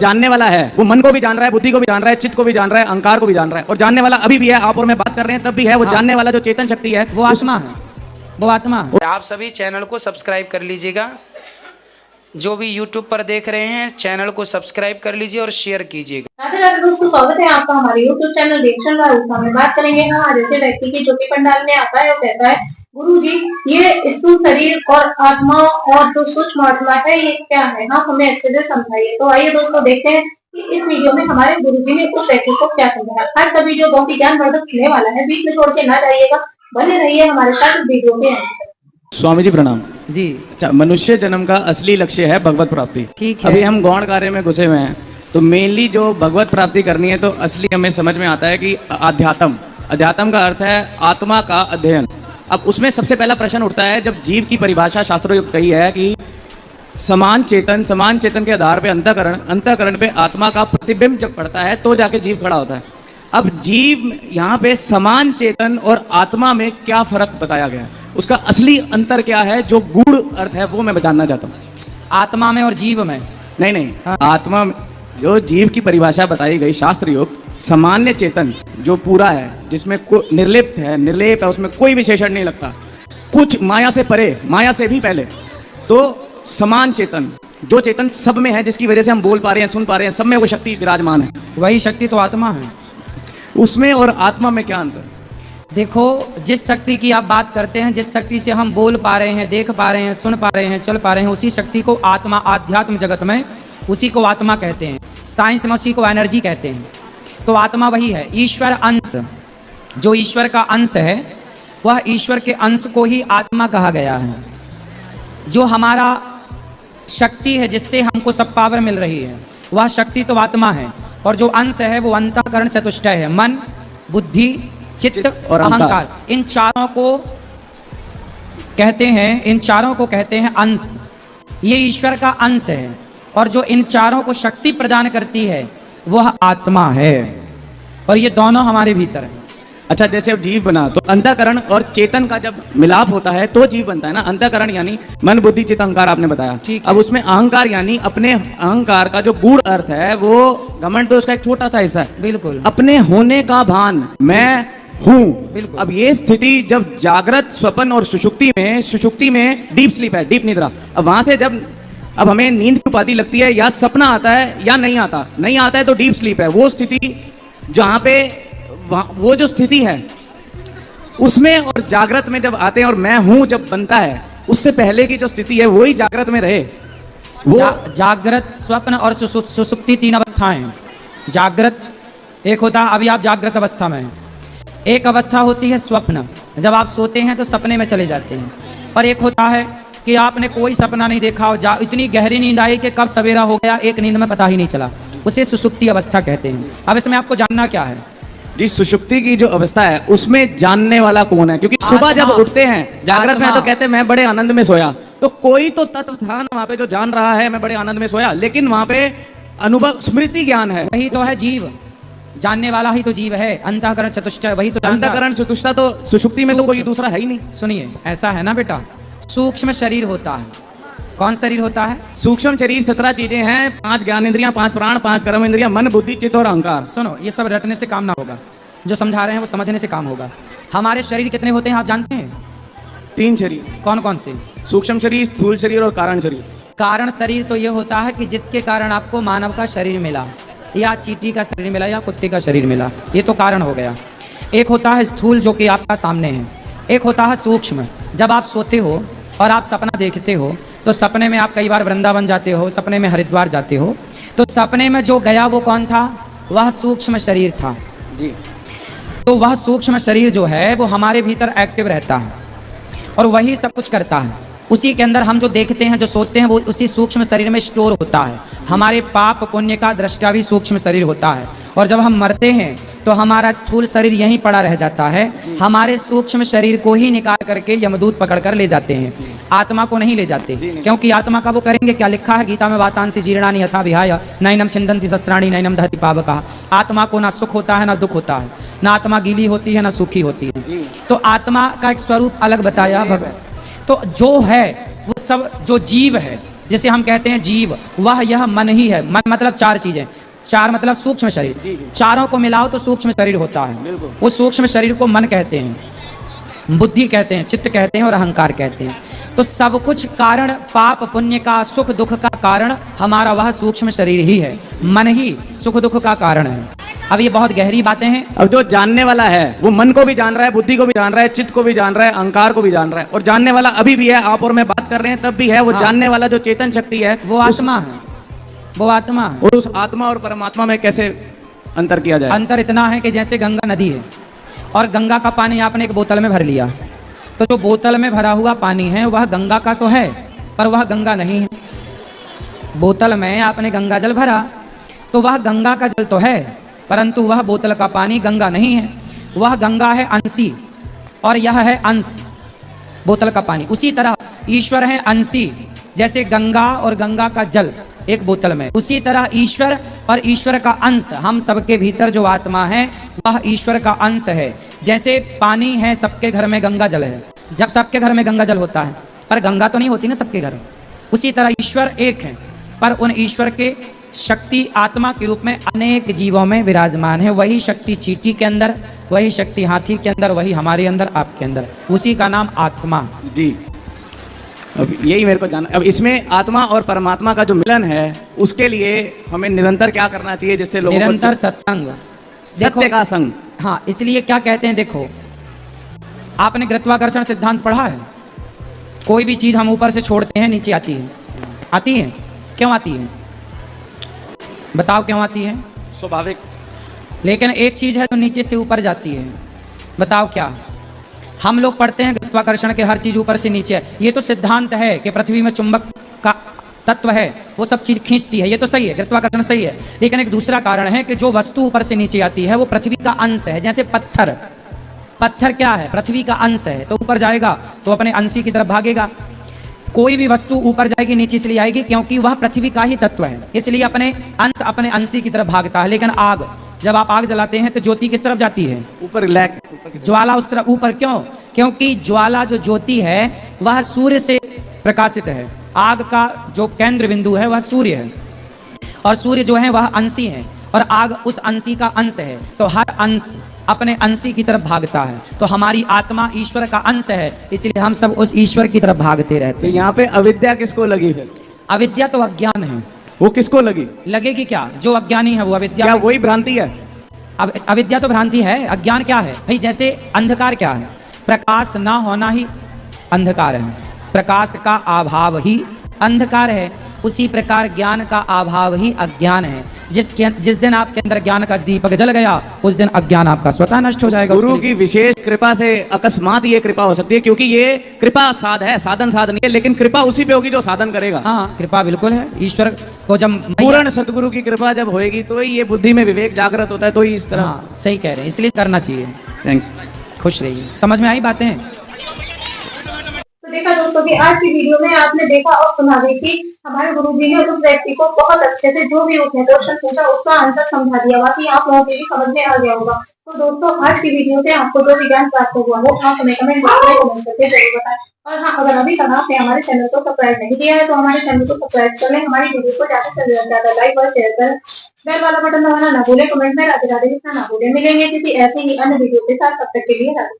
जानने वाला है, वो मन को भी जान रहा है, बुद्धि को भी जान रहा है, चित्त को भी जान रहा है, अहंकार को भी जान रहा है, और जानने वाला अभी भी है, आप और मैं बात कर रहे हैं तब भी है, वो जानने वाला जो चेतन शक्ति है वो आत्मा है, वो आत्मा है। आप सभी चैनल को सब्सक्राइब कर लीजिएगा। जो भी यूट्यूब पर देख रहे हैं चैनल को सब्सक्राइब कर लीजिए और शेयर कीजिएगा। राधे राधे दोस्तों, स्वागत है आपका हमारे यूट्यूब चैनल रिएक्शन वाला। उसमें हम बात करेंगे हमारे ऐसे व्यक्ति की जो कि पंडाल में आता है और कहता है गुरुजी ये स्थूल शरीर और आत्मा और जो सूक्ष्म आत्मा है ये क्या है, हाँ हमें अच्छे से समझाइए। तो आइए दोस्तों देखते हैं कि इस वीडियो में हमारे गुरुजी ने उस व्यक्ति को क्या समझाया। आज का वीडियो बहुत ही ज्ञानवर्धक होने वाला है, बीच में छोड़ के ना जाइएगा, बने रहिए हमारे साथ वीडियो के अंत तक। स्वामी जी प्रणाम जी। अच्छा, मनुष्य जन्म का असली लक्ष्य है भगवत प्राप्ति। ठीक है। अभी हम गौण कार्य में घुसे हुए हैं, तो मेनली जो भगवत प्राप्ति करनी है तो असली हमें समझ में आता है कि अध्यात्म का अर्थ है आत्मा का अध्ययन। अब उसमें सबसे पहला प्रश्न उठता है, जब जीव की परिभाषा शास्त्रोक्त कही है कि समान चेतन के आधार पे अंतःकरण पे आत्मा का प्रतिबिंब जब पड़ता है तो जाके जीव खड़ा होता है। अब जीव यहाँ पे समान चेतन और आत्मा में क्या फर्क बताया गया है, उसका असली अंतर क्या है, जो गूढ़ अर्थ है वो मैं जानना चाहता हूँ। आत्मा में और जीव में नहीं आत्मा में जो जीव की परिभाषा बताई गई शास्त्रयुक्त, सामान्य चेतन जो पूरा है, जिसमें निर्लिप्त है, उसमें कोई विशेषण नहीं लगता, कुछ माया से परे, माया से भी पहले, तो समान चेतन जो चेतन सब में है, जिसकी वजह से हम बोल पा रहे हैं, सुन पा रहे हैं, सब में वो शक्ति विराजमान है। वही शक्ति तो आत्मा है। उसमें और आत्मा में क्या अंतर? देखो, जिस शक्ति की आप बात करते हैं, जिस शक्ति से हम बोल पा रहे हैं, देख पा रहे हैं, सुन पा रहे हैं, चल पा रहे हैं, उसी शक्ति को आत्मा, आध्यात्म जगत में उसी को आत्मा कहते हैं, साइंस में उसी को एनर्जी कहते हैं। तो आत्मा वही है, ईश्वर अंश, जो ईश्वर का अंश है वह ईश्वर के अंश को ही आत्मा कहा गया है। जो हमारा शक्ति है, जिससे हमको सब पावर मिल रही है, वह शक्ति तो आत्मा है, और जो अंश है वो अंतःकरण चतुष्टय है, मन, बुद्धि, चित्त और अहंकार। इन चारों को कहते हैं अंश। ये ईश्वर का अंश है, और जो इन चारों को शक्ति प्रदान करती है वह आत्मा है, और ये दोनों हमारे भीतर है। अच्छा, जैसे अब जीव बना तो अंतःकरण और चेतन का जब मिलाप होता है तो जीव बनता है ना। अंतःकरण यानी मन, बुद्धि, चित्त, अहंकार आपने बताया। अब उसमें अहंकार यानी अपने अहंकार का जो गूढ़ अर्थ है, वो घमंड तो उसका एक छोटा सा हिस्सा है। बिल्कुल, अपने अपने होने का भान, मैं हूँ। अब ये स्थिति जब जागृत, स्वप्न और सुषुप्ति में डीप स्लीप है, डीप निद्रा। अब वहां से जब अब हमें नींद की उपाधि लगती है, या सपना आता है या नहीं आता है तो डीप स्लीप है। वो स्थिति जहाँ पे वो जो स्थिति है उसमें और जागृत में जब आते हैं और मैं हूं जब बनता है, उससे पहले की जो स्थिति है वही जागृत में रहे। जागृत, स्वप्न और सुषुप्ति तीन अवस्थाएं हैं। जागृत एक होता है, अभी आप जागृत अवस्था में हैं। एक अवस्था होती है स्वप्न, जब आप सोते हैं तो सपने में चले जाते हैं। और एक होता है कि आपने कोई सपना नहीं देखा और इतनी गहरी नींद आई कि कब सवेरा हो गया, एक नींद में पता ही नहीं चला, उसे सुषुप्ति अवस्था कहते हैं। अब इसमें आपको जानना क्या है, जिस सुषुप्ति की जो अवस्था है उसमें जानने वाला कौन है? क्योंकि सुबह जब उठते हैं जागृत में तो कहते हैं मैं बड़े आनंद में सोया, तो कोई तो तत्व था ना वहां पे जो जान रहा है मैं बड़े आनंद में सोया, लेकिन वहां पे अनुभव, स्मृति ज्ञान है, वही तो है जीव। जानने वाला ही तो जीव है, अंतःकरण चतुष्टय वही तो। अंतःकरण चतुष्टय तो सुषुप्ति में तो कोई दूसरा है ही नहीं। सुनिए, ऐसा है ना बेटा, सूक्ष्म शरीर होता है। कौन शरीर होता है? सूक्ष्म शरीर 17 चीजें हैं, 5 ज्ञान इंद्रियां, 5 प्राण, 5 कर्म इंद्रियां, मन, बुद्धि, चित्त और अहंकार। सुनो, ये सब रटने से काम ना होगा, जो समझा रहे हैं वो समझने से काम होगा। हमारे शरीर कितने होते हैं आप जानते हैं? 3 शरीर। कौन कौन से? सूक्ष्म शरीर, स्थूल शरीर और कारण शरीर। कारण शरीर तो ये होता है कि जिसके कारण आपको मानव का शरीर मिला, या चींटी का शरीर मिला, या कुत्ते का शरीर मिला, ये तो कारण हो गया। एक होता है स्थूल, जो कि आपका सामने है। एक होता है सूक्ष्म, जब आप सोते हो और आप सपना देखते हो, तो सपने में आप कई बार वृंदावन जाते हो, सपने में हरिद्वार जाते हो, तो सपने में जो गया वो कौन था? वह सूक्ष्म शरीर था जी। तो वह सूक्ष्म शरीर जो है वो हमारे भीतर एक्टिव रहता है, और वही सब कुछ करता है। उसी के अंदर हम जो देखते हैं, जो सोचते हैं, वो उसी सूक्ष्म शरीर में स्टोर होता है। हमारे पाप पुण्य का दृष्टा भी सूक्ष्म शरीर होता है, और जब हम मरते हैं तो हमारा स्थूल शरीर यहीं पड़ा रह जाता है। हमारे सूक्ष्म शरीर को ही निकाल करके यमदूत पकड़ कर ले जाते हैं, आत्मा को नहीं ले जाते, क्योंकि आत्मा का वो करेंगे क्या? लिखा है गीता में, वासांसी जीर्णानि यथा विहाय नैनम छिन्दन्ति शस्त्राणि नैनम दहति पावकः। आत्मा को ना सुख होता है ना दुख होता है, ना आत्मा गीली होती है ना सूखी होती है। तो आत्मा का एक स्वरूप अलग बताया भगवान। तो जो है वो सब, जो जीव है जैसे हम कहते हैं जीव, वह यह मन ही है। मन मतलब चार चीजें, चार मतलब सूक्ष्म शरीर, चारों को मिलाओ तो सूक्ष्म शरीर होता है। उस सूक्ष्म शरीर को मन कहते हैं, बुद्धि कहते हैं, चित्त कहते हैं और अहंकार कहते हैं। तो सब कुछ कारण, पाप पुण्य का, सुख दुख का कारण हमारा वह सूक्ष्म शरीर ही है। मन ही सुख दुख का कारण है। अब ये बहुत गहरी बातें हैं। अब जो जानने वाला है वो मन को भी जान रहा है, बुद्धि को भी जान रहा है, चित्त को भी जान रहा है, अहंकार को भी जान रहा है, और जानने वाला अभी भी है, आप और मैं बात कर रहे हैं तब भी है। वो जानने वाला जो चेतन शक्ति है वो आत्मा है, वो आत्मा है। और उस आत्मा और परमात्मा में कैसे अंतर किया जाए? अंतर इतना है कि जैसे गंगा नदी है और गंगा का पानी आपने एक बोतल में भर लिया, तो जो बोतल में भरा हुआ पानी है वह गंगा का तो है, पर वह गंगा नहीं है। बोतल में आपने गंगा जल भरा तो वह गंगा का जल तो है, परंतु वह बोतल का पानी गंगा नहीं है। वह गंगा है अंशी और यह है अंश, बोतल का पानी। उसी तरह ईश्वर है अंशी, जैसे गंगा और गंगा का जल एक बोतल में, उसी तरह ईश्वर और ईश्वर का अंश, हम सबके भीतर जो आत्मा है वह ईश्वर का अंश है। जैसे पानी है, सबके घर में गंगा जल है, जब सबके घर में गंगा जल होता है, पर गंगा तो नहीं होती ना सबके घर। उसी तरह ईश्वर एक है, पर उन ईश्वर के शक्ति आत्मा के रूप में अनेक जीवों में विराजमान है। वही शक्ति चींटी के अंदर, वही शक्ति हाथी के अंदर, वही हमारे अंदर, आपके अंदर, उसी का नाम आत्मा। जी, अब यही मेरे को जानना। अब इसमें आत्मा और परमात्मा का जो मिलन है उसके लिए हमें निरंतर क्या करना चाहिए, जिससे लोगों निरंतर सत्संग, सत्य का संग। हाँ, इसलिए क्या कहते हैं, देखो आपने गुरुत्वाकर्षण सिद्धांत पढ़ा है। कोई भी चीज हम ऊपर से छोड़ते हैं नीचे आती है, आती है, क्यों आती है बताओ, क्यों आती है? स्वाभाविक। लेकिन एक चीज है जो नीचे से ऊपर जाती है, बताओ क्या? हम लोग पढ़ते हैं गुरुत्वाकर्षण के हर चीज ऊपर से नीचे है। ये तो सिद्धांत है कि पृथ्वी में चुंबक का तत्व है, वो सब चीज खींचती है, ये तो सही है, गुरुत्वाकर्षण सही है। लेकिन एक दूसरा कारण है कि जो वस्तु ऊपर से नीचे आती है वो पृथ्वी का अंश है। जैसे पत्थर, पत्थर क्या है? पृथ्वी का अंश है, तो ऊपर जाएगा तो अपने अंशी की तरफ भागेगा। कोई भी वस्तु ऊपर जाएगी नीचे इसलिए आएगी क्योंकि वह पृथ्वी का ही तत्व है, इसलिए अपने अंश अपने अंशी की तरफ भागता है। लेकिन आग, जब आप आग जलाते हैं तो ज्योति किस तरफ जाती है? ऊपर, ज्वाला उस तरफ ऊपर। क्यों? क्योंकि ज्वाला जो ज्योति है वह सूर्य से प्रकाशित है। आग का जो केंद्र बिंदु है वह सूर्य है, और सूर्य जो है वह अंशी है, और आग उस अंशी का अंश है। तो हर अंश अपने अंशी की तरफ भागता है। तो हमारी आत्मा ईश्वर का अंश है, इसलिए हम सब उस ईश्वर की तरफ भागते रहते तो हैं। यहाँ पे अविद्या किसको लगी फिर? अविद्या तो अज्ञान है। वो किसको लगी? लगेगी क्या? जो अज्ञानी है वो अविद्या। क्या वही भ्रांति है? अविद्या तो भ्रांति है। अज्ञान क्या है भाई? जैसे अंधकार क्या है? प्रकाश ना होना ही अंधकार है, प्रकाश का अभाव ही अंधकार है। उसी प्रकार ज्ञान का अभाव ही अज्ञान है। जिस दिन आपके अंदर ज्ञान का दीपक जल गया उस दिन अज्ञान आपका स्वतः नष्ट हो जाएगा। गुरु की विशेष कृपा से अकस्मात ये कृपा हो सकती है, क्योंकि ये कृपा साध है, साधन साध नहीं है, लेकिन कृपा उसी पे होगी जो साधन करेगा। हाँ, कृपा बिल्कुल है। ईश्वर को जब पूर्ण सतगुरु की कृपा जब होएगी तो ही ये बुद्धि में विवेक जागृत होता है, तो ही इस तरह। हाँ, सही कह रहे हैं, इसलिए करना चाहिए। थैंक। खुश रहिए। समझ में आई बातें? तो देखा दोस्तों कि आज की वीडियो में आपने देखा और सुना भी कि हमारे गुरुजी ने उस व्यक्ति को बहुत अच्छे से जो भी उसने क्वेश्चन पूछा उसका आंसर समझा दिया। बाकी आप लोगों के भी समझ में आ गया होगा। तो दोस्तों आज की वीडियो से आपको जो भी ज्ञान प्राप्त हुआ वो आप हमें कमेंट बॉक्स में कमेंट करके जरूर बताएं। और हाँ, अगर अभी तक आपने हमारे चैनल को सब्सक्राइब नहीं किया है तो हमारे चैनल को सब्सक्राइब कर लें, हमारी वीडियो को ज्यादा से ज्यादा लाइक और शेयर करें, बेल वाला बटन दबाना ना भूलें, कमेंट में राधे राधे लिखना ना भूलें। मिलेंगे किसी ऐसे ही अन्य वीडियो के साथ, तब तक के लिए राधे।